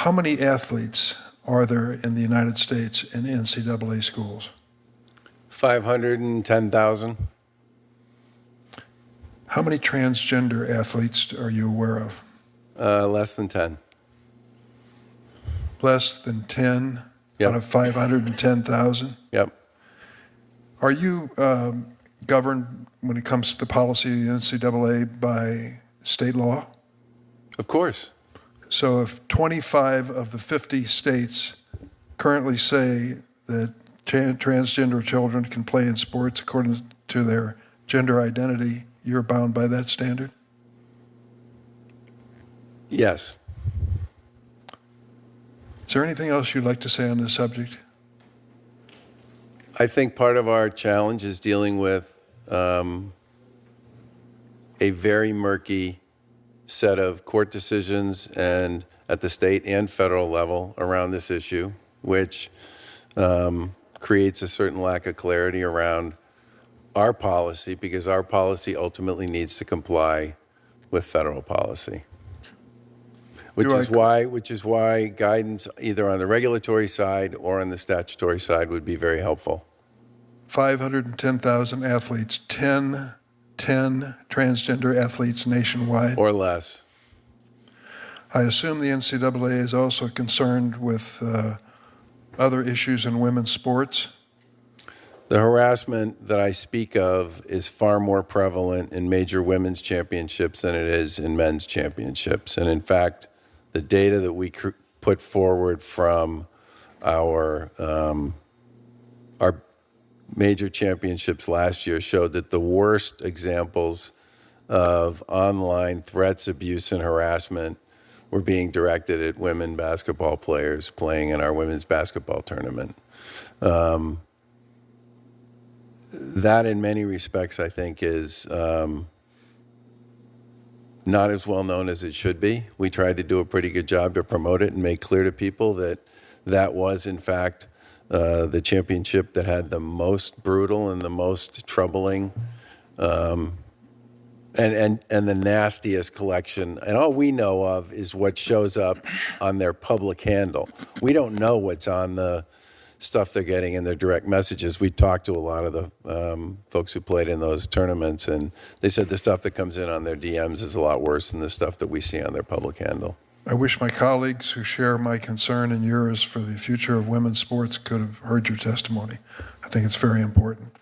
How many athletes are there in the United States in NCAA schools? 510,000. How many transgender athletes are you aware of? Less than 10. Less than 10 Yep. out of 510,000? Yep. Are you governed when it comes to the policy of the NCAA by state law? Of course. So if 25 of the 50 states currently say that transgender children can play in sports according to their gender identity, you're bound by that standard? Yes. Is there anything else you'd like to say on this subject? I think part of our challenge is dealing with a very murky set of court decisions and at the state and federal level around this issue, which creates a certain lack of clarity around our policy, because our policy ultimately needs to comply with federal policy. Which is why guidance either on the regulatory side or on the statutory side would be very helpful. 510,000 athletes, 10 transgender athletes nationwide? Or less. I assume the NCAA is also concerned with other issues in women's sports? The harassment that I speak of is far more prevalent in major women's championships than it is in men's championships. And in fact, the data that we put forward from our major championships last year showed that the worst examples of online threats, abuse, and harassment were being directed at women basketball players playing in our women's basketball tournament. That, in many respects, I think, is not as well known as it should be. We tried to do a pretty good job to promote it and make clear to people that that was, in fact, the championship that had the most brutal and the most troubling and the nastiest collection. And all we know of is what shows up on their public handle. We don't know what's on the stuff they're getting in their direct messages. We talked to a lot of the folks who played in those tournaments, and they said the stuff that comes in on their DMs is a lot worse than the stuff that we see on their public handle. I wish my colleagues who share my concern and yours for the future of women's sports could have heard your testimony. I think it's very important.